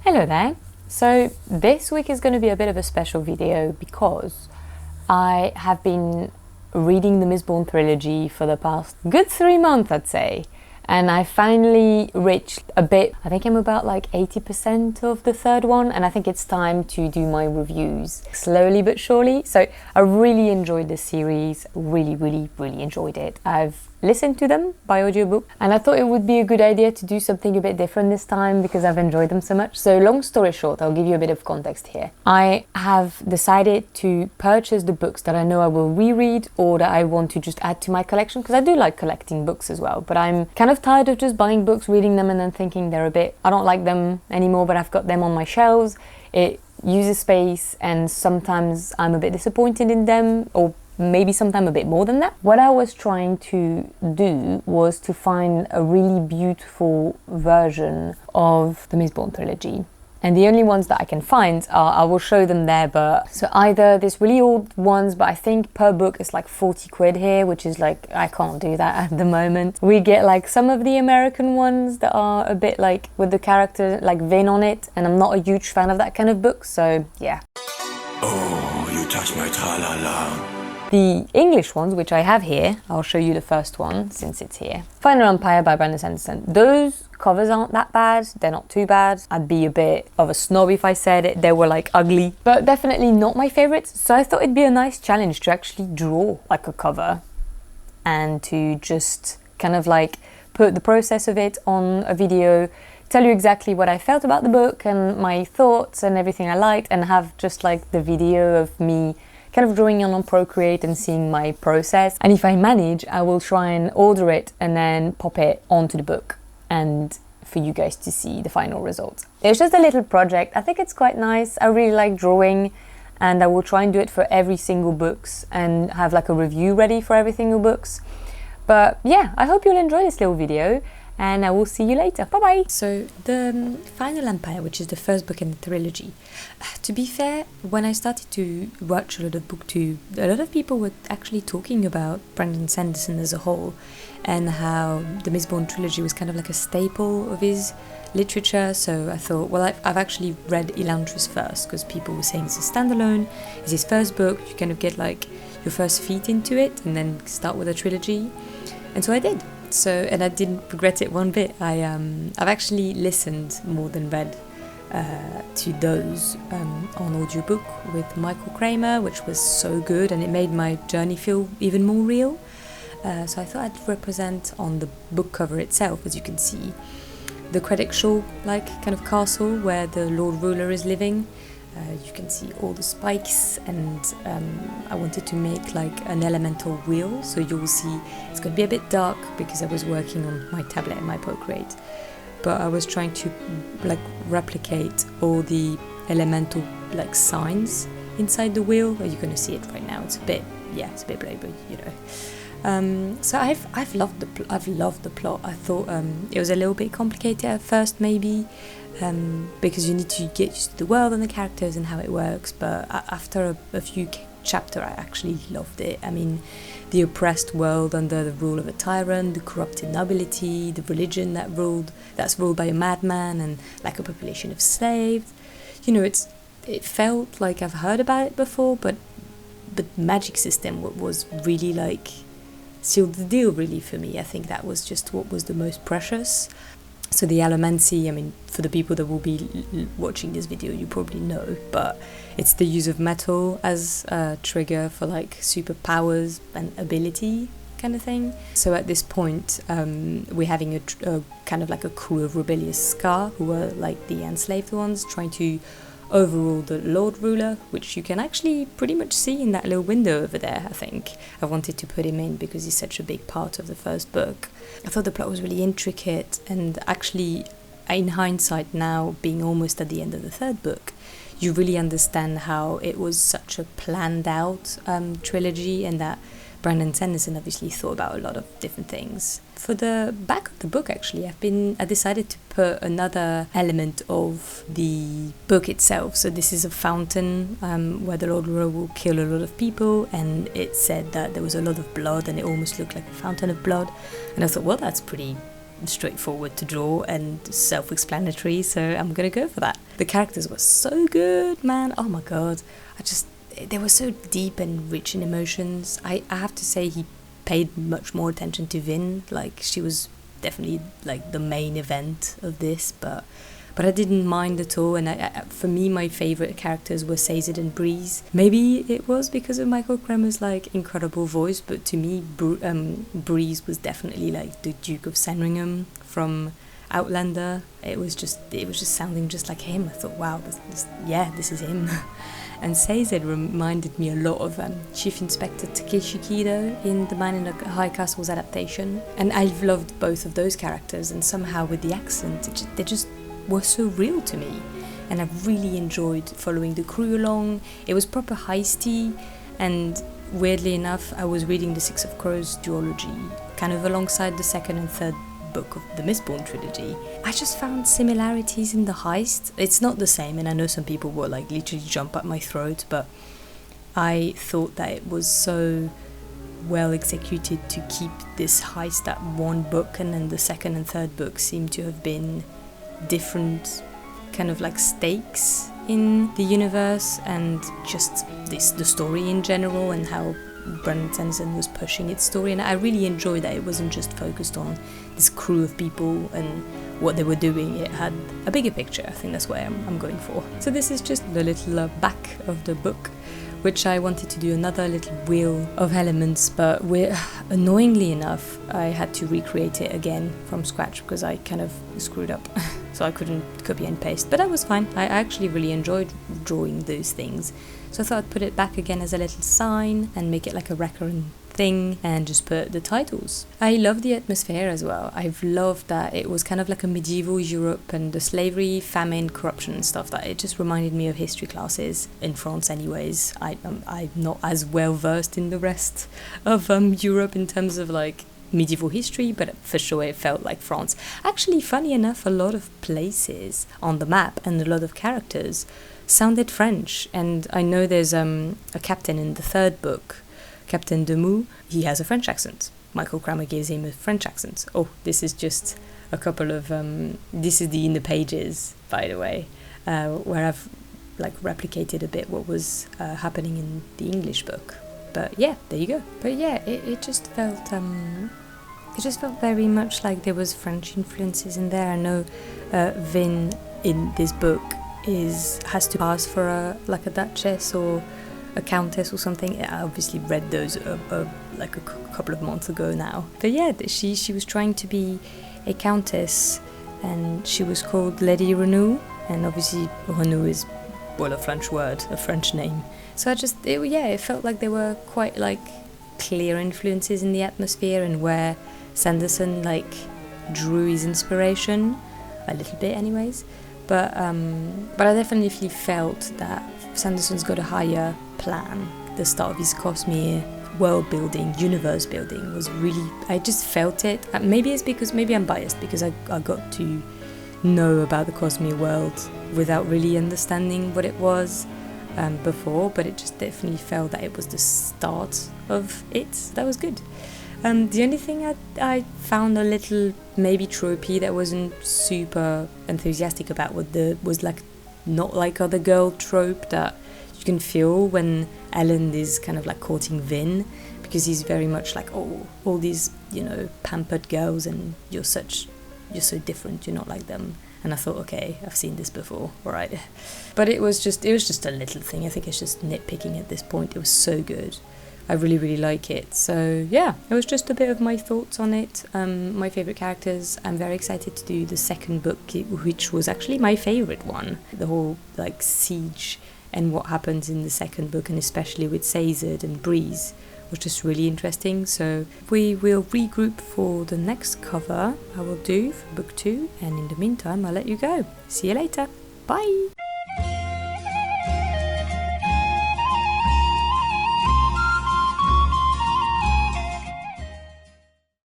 Hello there. So this week is going to be a bit of a special video because I have been reading the Mistborn Trilogy for the past good 3 months, I'd say. And I finally reached a bit, I think I'm about like 80% of the third one, and I think it's time to do my reviews slowly but surely. So I really enjoyed this series, really enjoyed it. I've listened to them by audiobook, and I thought it would be a good idea to do something a bit different this time because I've enjoyed them so much. So long story short, I'll give you a bit of context here. I have decided to purchase the books that I know I will reread or that I want to just add to my collection, because I do like collecting books as well, but I'm kind of tired of just buying books, reading them and then thinking they're a bit, I don't like them anymore, but I've got them on my shelves. It uses space and sometimes I'm a bit disappointed in them, or maybe sometimes a bit more than that. What I was trying to do was to find a really beautiful version of the Mistborn Trilogy. And the only ones that I can find are, I will show them there, but so either these really old ones, but I think per book it's like 40 quid here, which is like, I can't do that at the moment. We get like some of the American ones that are a bit like with the character like Vin on it, and I'm not a huge fan of that kind of book, so yeah. Oh, you touch my tra-la-la. The English ones, which I have here, I'll show you the first one since it's here. Final Empire by Brandon Sanderson. Those covers aren't that bad, they're not too bad. I'd be a bit of a snob if I said it, they were like ugly, but definitely not my favorites. So I thought it'd be a nice challenge to actually draw like a cover and to just kind of like put the process of it on a video, tell you exactly what I felt about the book and my thoughts and everything I liked, and have just like the video of me kind of drawing on Procreate and seeing my process. And if I manage, I will try and order it and then pop it onto the book and for you guys to see the final result. It's just a little project. I think it's quite nice. I really like drawing, and I will try and do it for every single books and have like a review ready for every single books. But yeah, I hope you'll enjoy this little video, and I will see you later. Bye bye! So the Final Empire, which is the first book in the trilogy. To be fair, when I started to watch a lot of booktube, a lot of people were actually talking about Brandon Sanderson as a whole, and how the Mistborn Trilogy was kind of like a staple of his literature. So I thought, well, I've actually read Elantris first, because people were saying it's a standalone, it's his first book, you kind of get like your first feet into it and then start with a trilogy. And so I did. So, and I didn't regret it one bit. I've actually listened more than read to those on audiobook with Michael Kramer, which was so good, and it made my journey feel even more real. So I thought I'd represent on the book cover itself, as you can see, the Credit like kind of castle where the Lord Ruler is living. You can see all the spikes, and I wanted to make like an elemental wheel, so you'll see it's going to be a bit dark because I was working on my tablet and my Procreate, but I was trying to like replicate all the elemental like signs inside the wheel. You're going to see it right now. It's a bit blurry, but you know. So I've loved the plot. I thought it was a little bit complicated at first, maybe. Because you need to get used to the world and the characters and how it works, but after a few chapters I actually loved it. I mean, the oppressed world under the rule of a tyrant, the corrupted nobility, the religion that's ruled by a madman, and like a population of slaves. You know, it felt like I've heard about it before, but the magic system was really like sealed the deal really for me. I think that was just what was the most precious. So the allomancy, I mean, for the people that will be watching this video, you probably know, but it's the use of metal as a trigger for like superpowers and ability kind of thing. So at this point, we're having a kind of like a crew of rebellious Scar, who are like the enslaved ones, trying to overrule the Lord Ruler, which you can actually pretty much see in that little window over there. I think I wanted to put him in because he's such a big part of the first book. I thought the plot was really intricate, and actually in hindsight now, being almost at the end of the third book, you really understand how it was such a planned out trilogy, and that Brandon Sanderson obviously thought about a lot of different things. For the back of the book, actually, I decided to put another element of the book itself. So this is a fountain where the Lord Ruler will kill a lot of people, and it said that there was a lot of blood, and it almost looked like a fountain of blood. And I thought, well, that's pretty straightforward to draw and self-explanatory, so I'm gonna go for that. The characters were so good, man. Oh my god, they were so deep and rich in emotions. I have to say he paid much more attention to Vin. Like, she was definitely like the main event of this, but I didn't mind at all. And for me, my favorite characters were Sazed and Breeze. Maybe it was because of Michael Kremer's like incredible voice, but to me, Breeze was definitely like the Duke of Sandringham from Outlander. It was just sounding just like him. I thought, wow, this is him. And Sazed reminded me a lot of Chief Inspector Takeshi Kido in the Man in the High Castle's adaptation. And I've loved both of those characters, and somehow with the accent, they just were so real to me. And I really enjoyed following the crew along. It was proper heisty, and weirdly enough, I was reading the Six of Crows duology kind of alongside the second and third book of the Mistborn Trilogy. I just found similarities in the heist. It's not the same, and I know some people will like literally jump at my throat, but I thought that it was so well executed to keep this heist at one book, and then the second and third book seem to have been different kind of like stakes in the universe, and just the story in general, and how Brandon Sanderson was pushing its story. And I really enjoyed that it wasn't just focused on this crew of people and what they were doing. It had a bigger picture. I think that's what I'm going for. So this is just the little back of the book, which I wanted to do another little wheel of elements, but annoyingly enough, I had to recreate it again from scratch because I kind of screwed up. So I couldn't copy and paste, but that was fine. I actually really enjoyed drawing those things. So I thought I'd put it back again as a little sign and make it like a recurring thing and just put the titles. I love the atmosphere as well. I've loved that it was kind of like a medieval Europe, and the slavery, famine, corruption and stuff, that it just reminded me of history classes in France anyways. I'm not as well versed in the rest of Europe in terms of like medieval history, but for sure it felt like France. Actually, funny enough, a lot of places on the map and a lot of characters sounded French, and I know there's a captain in the third book, Captain Demou. He has a French accent. Michael Kremer gives him a French accent. Oh, this is just a couple of this is the in the pages, by the way, where I've like replicated a bit what was happening in the English book. But yeah, there you go. But yeah, it just felt very much like there was French influences in there. I know Vin in this book has to pass for a duchess or a countess or something. I obviously read those like a couple of months ago now. But yeah, she was trying to be a countess, and she was called Lady Renew, and obviously Renew is, well, a French word, a French name. So it felt like there were quite like clear influences in the atmosphere, and where Sanderson like drew his inspiration a little bit anyways. But I definitely felt that Sanderson's got a higher plan. The start of his Cosmere world building, universe building was really, I just felt it. Maybe I'm biased because I got to know about the Cosmere world without really understanding what it was before, but it just definitely felt that it was the start of it. That was good. The only thing I found a little maybe tropey that wasn't super enthusiastic about was like not like other girl trope that you can feel when Ellen is kind of like courting Vin, because he's very much like, oh, all these, pampered girls, and you're so different, you're not like them. And I thought, okay, I've seen this before, alright. But it was just a little thing. I think it's just nitpicking at this point. It was so good. I really, really like it. So yeah, it was just a bit of my thoughts on it. My favourite characters. I'm very excited to do the second book, which was actually my favourite one. The whole like siege and what happens in the second book, and especially with Sazed and Breeze, was just really interesting. So we will regroup for the next cover I will do for book 2, and in the meantime I'll let you go. See you later. Bye!